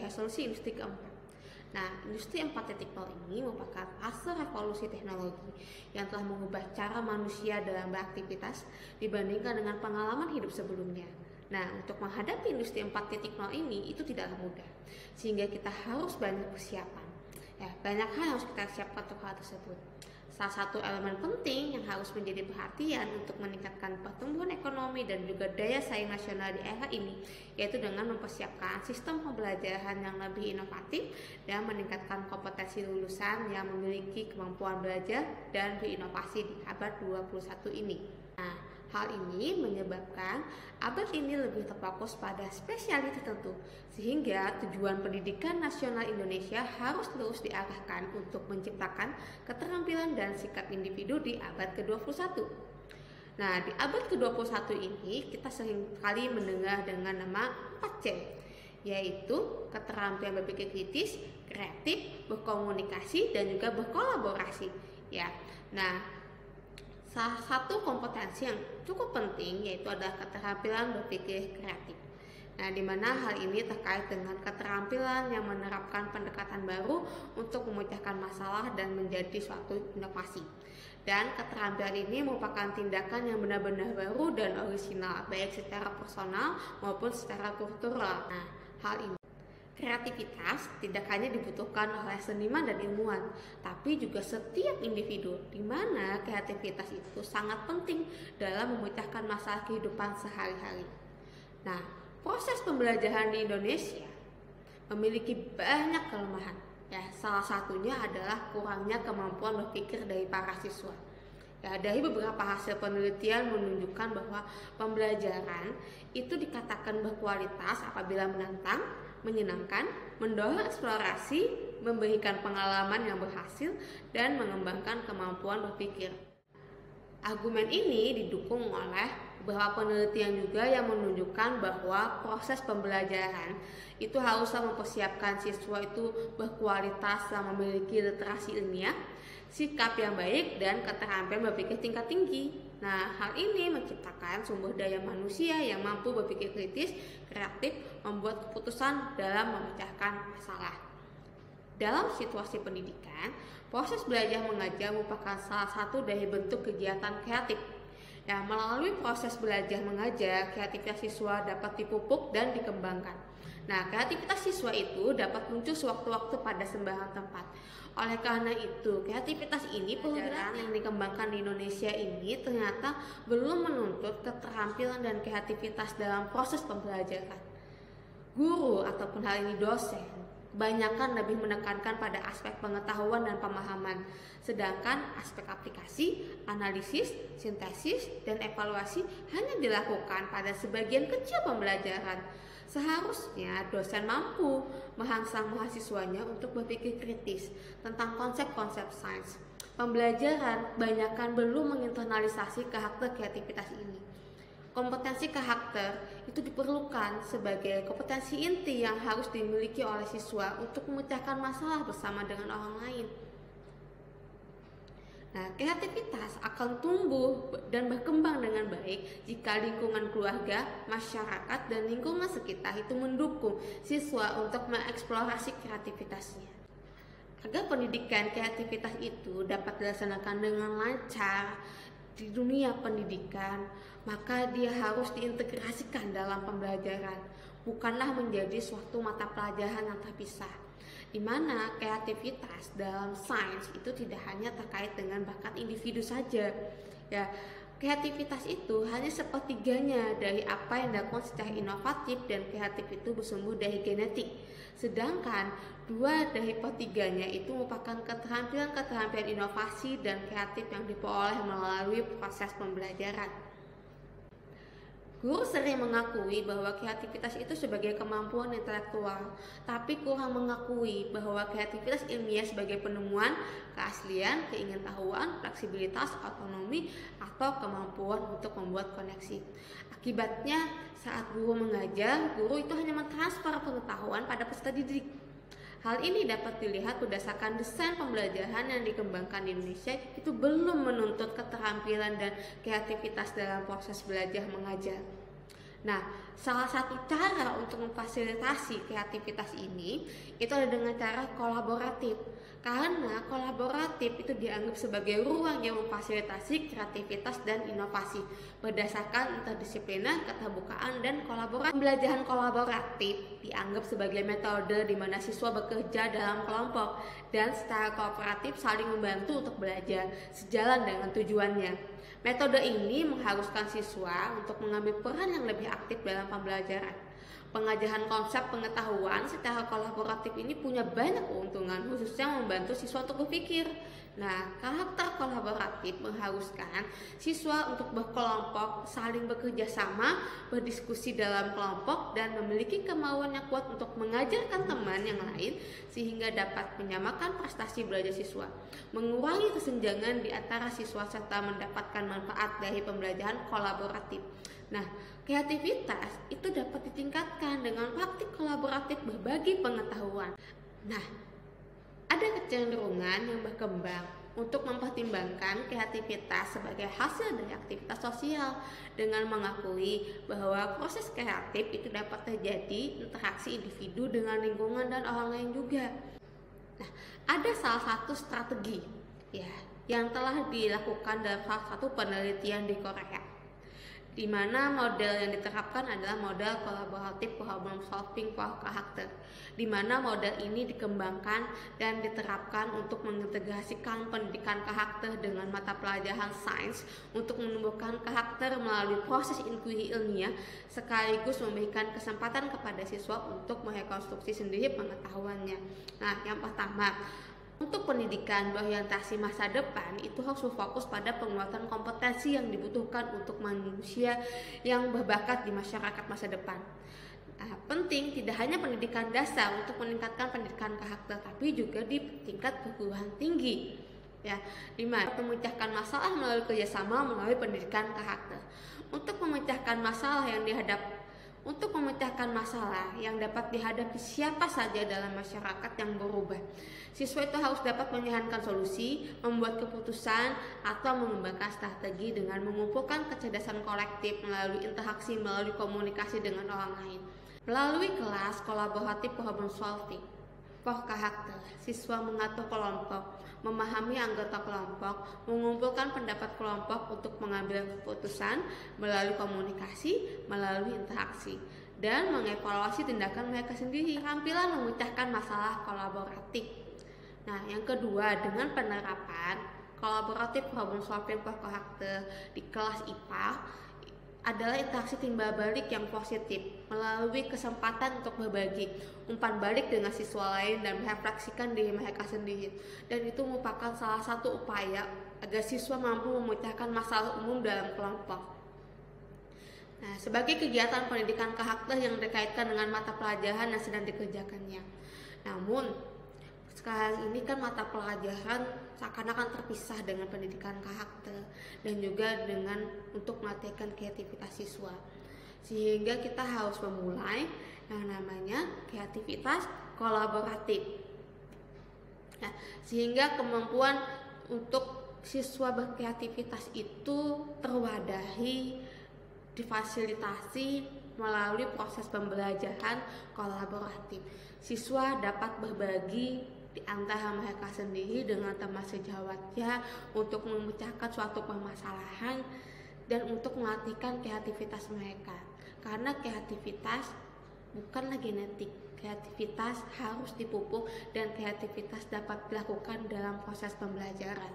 Revolusi Industri keempat. Nah, Industri 4.0 ini merupakan fase revolusi teknologi yang telah mengubah cara manusia dalam beraktivitas dibandingkan dengan pengalaman hidup sebelumnya. Nah, untuk menghadapi Industri 4.0 ini itu tidaklah mudah, sehingga kita harus banyak persiapan. Ya, banyak hal yang harus kita siapkan untuk hal tersebut. Salah satu elemen penting yang harus menjadi perhatian untuk meningkatkan pertumbuhan ekonomi dan juga daya saing nasional di era ini, yaitu dengan mempersiapkan sistem pembelajaran yang lebih inovatif dan meningkatkan kompetensi lulusan yang memiliki kemampuan belajar dan berinovasi di abad 21 ini. Nah, hal ini menyebabkan abad ini lebih terfokus pada spesialis tertentu, sehingga tujuan pendidikan nasional Indonesia harus terus diarahkan untuk menciptakan keterampilan dan sikap individu di abad ke-21. Nah, di abad ke-21 ini kita sering kali mendengar dengan nama 4C, yaitu keterampilan berpikir kritis, kreatif, berkomunikasi, dan juga berkolaborasi. Ya, nah, salah satu kompetensi yang cukup penting yaitu adalah keterampilan berpikir kreatif. Nah, di mana hal ini terkait dengan keterampilan yang menerapkan pendekatan baru untuk memecahkan masalah dan menjadi suatu inovasi. Dan keterampilan ini merupakan tindakan yang benar-benar baru dan orisinal, baik secara personal maupun secara kultural. Nah, hal ini kreativitas tidak hanya dibutuhkan oleh seniman dan ilmuwan, tapi juga setiap individu, di mana kreativitas itu sangat penting dalam memecahkan masalah kehidupan sehari-hari. Nah, proses pembelajaran di Indonesia memiliki banyak kelemahan. Ya, salah satunya adalah kurangnya kemampuan berpikir dari para siswa. Ya, dari beberapa hasil penelitian menunjukkan bahwa pembelajaran itu dikatakan berkualitas apabila menantang, menyenangkan, mendorong eksplorasi, memberikan pengalaman yang berhasil, dan mengembangkan kemampuan berpikir. Argumen ini didukung oleh beberapa penelitian juga yang menunjukkan bahwa proses pembelajaran itu haruslah mempersiapkan siswa itu berkualitas dan memiliki literasi ilmiah, sikap yang baik, dan keterampilan berpikir tingkat tinggi. Nah, hal ini menciptakan sumber daya manusia yang mampu berpikir kritis, kreatif, membuat keputusan dalam memecahkan masalah. Dalam situasi pendidikan, proses belajar mengajar merupakan salah satu dari bentuk kegiatan kreatif. Ya, melalui proses belajar mengajar, kreativitas siswa dapat dipupuk dan dikembangkan. Nah, kreativitas siswa itu dapat muncul sewaktu-waktu pada sembarang tempat. Oleh karena itu, kreativitas ini pelajaran yang dikembangkan di Indonesia ini ternyata belum menuntut keterampilan dan kreativitas dalam proses pembelajaran. Guru ataupun hal ini dosen kebanyakan lebih menekankan pada aspek pengetahuan dan pemahaman, sedangkan aspek aplikasi, analisis, sintesis, dan evaluasi hanya dilakukan pada sebagian kecil pembelajaran. Seharusnya dosen mampu merangsang mahasiswanya untuk berpikir kritis tentang konsep-konsep sains. Pembelajaran kebanyakan belum menginternalisasi karakter kreativitas ini. Kompetensi karakter itu diperlukan sebagai kompetensi inti yang harus dimiliki oleh siswa untuk memecahkan masalah bersama dengan orang lain. Nah, kreativitas akan tumbuh dan berkembang dengan baik jika lingkungan keluarga, masyarakat, dan lingkungan sekitar itu mendukung siswa untuk mengeksplorasi kreativitasnya. Agar pendidikan kreativitas itu dapat dilaksanakan dengan lancar di dunia pendidikan, maka dia harus diintegrasikan dalam pembelajaran, bukanlah menjadi suatu mata pelajaran yang terpisah, di mana kreativitas dalam sains itu tidak hanya terkait dengan bakat individu saja. Ya, kreativitas itu hanya sepertiganya dari apa yang dilakukan secara inovatif, dan kreatif itu bersumber dari genetik. Sedangkan 2/3 itu merupakan keterampilan inovasi dan kreatif yang diperoleh melalui proses pembelajaran. Guru sering mengakui bahwa kreativitas itu sebagai kemampuan intelektual, tapi kurang mengakui bahwa kreativitas ilmiah sebagai penemuan, keaslian, keingintahuan, fleksibilitas, autonomi, atau kemampuan untuk membuat koneksi. Akibatnya, saat guru mengajar, guru itu hanya mentransfer pengetahuan pada peserta didik. Hal ini dapat dilihat berdasarkan desain pembelajaran yang dikembangkan di Indonesia itu belum menuntut keterampilan dan kreativitas dalam proses belajar mengajar. Nah, salah satu cara untuk memfasilitasi kreativitas ini itu adalah dengan cara kolaboratif. Karena kolaboratif itu dianggap sebagai ruang yang memfasilitasi kreativitas dan inovasi berdasarkan interdisipliner, keterbukaan, dan kolaborasi. Pembelajaran kolaboratif dianggap sebagai metode di mana siswa bekerja dalam kelompok dan secara kooperatif saling membantu untuk belajar sejalan dengan tujuannya. Metode ini mengharuskan siswa untuk mengambil peran yang lebih aktif dalam pembelajaran. Pengajaran konsep pengetahuan secara kolaboratif ini punya banyak keuntungan, khususnya membantu siswa untuk berpikir. Nah, karakter kolaboratif mengharuskan siswa untuk berkelompok, saling bekerja sama, berdiskusi dalam kelompok, dan memiliki kemauan yang kuat untuk mengajarkan teman yang lain sehingga dapat menyamakan prestasi belajar siswa, mengurangi kesenjangan di antara siswa, serta mendapatkan manfaat dari pembelajaran kolaboratif. Nah, kreativitas itu dapat ditingkatkan dengan praktik kolaboratif berbagi pengetahuan. Nah, ada kecenderungan yang berkembang untuk mempertimbangkan kreativitas sebagai hasil dari aktivitas sosial dengan mengakui bahwa proses kreatif itu dapat terjadi interaksi individu dengan lingkungan dan orang lain juga. Nah, ada salah satu strategi yang telah dilakukan dalam salah satu penelitian di Korea, di mana model yang diterapkan adalah model kolaboratif problem solving for karakter, di mana model ini dikembangkan dan diterapkan untuk mengintegrasikan pendidikan karakter dengan mata pelajaran sains untuk menumbuhkan karakter melalui proses inkuisi ilmiah, sekaligus memberikan kesempatan kepada siswa untuk merekonstruksi sendiri pengetahuannya. Nah, yang pertama, untuk pendidikan berorientasi masa depan itu harus berfokus pada penguatan kompetensi yang dibutuhkan untuk manusia yang berbakat di masyarakat masa depan. Nah, penting tidak hanya pendidikan dasar untuk meningkatkan pendidikan karakter, tapi juga di tingkat perguruan tinggi, di mana memecahkan masalah melalui kerjasama melalui pendidikan karakter. Untuk memecahkan masalah yang dapat dihadapi siapa saja dalam masyarakat yang berubah, siswa itu harus dapat menyarankan solusi, membuat keputusan, atau mengembangkan strategi dengan mengumpulkan kecerdasan kolektif melalui interaksi, melalui komunikasi dengan orang lain. Melalui kelas kolaboratif problem solving for karakter, siswa mengatur kelompok, memahami anggota kelompok, mengumpulkan pendapat kelompok untuk mengambil keputusan melalui komunikasi, melalui interaksi, dan mengevaluasi tindakan mereka sendiri. Keterampilan memecahkan masalah kolaboratif. Nah, yang kedua, dengan penerapan kolaboratif problem solving for karakter di kelas IPA adalah interaksi timbal balik yang positif melalui kesempatan untuk berbagi umpan balik dengan siswa lain dan merefleksikan diri mereka sendiri, dan itu merupakan salah satu upaya agar siswa mampu memecahkan masalah umum dalam kelompok. Nah, sebagai kegiatan pendidikan karakter yang dikaitkan dengan mata pelajaran yang sedang dikerjakannya. Namun, sekarang ini kan mata pelajaran seakan-akan terpisah dengan pendidikan karakter dan juga dengan untuk melatihkan kreativitas siswa. Sehingga kita harus memulai yang namanya kreativitas kolaboratif. Nah, sehingga kemampuan untuk siswa berkreativitas itu terwadahi, difasilitasi melalui proses pembelajaran kolaboratif. Siswa dapat berbagi di antara mereka sendiri dengan teman sejawatnya untuk memecahkan suatu permasalahan dan untuk melatihkan kreativitas mereka. Karena kreativitas bukanlah genetik, kreativitas harus dipupuk dan kreativitas dapat dilakukan dalam proses pembelajaran.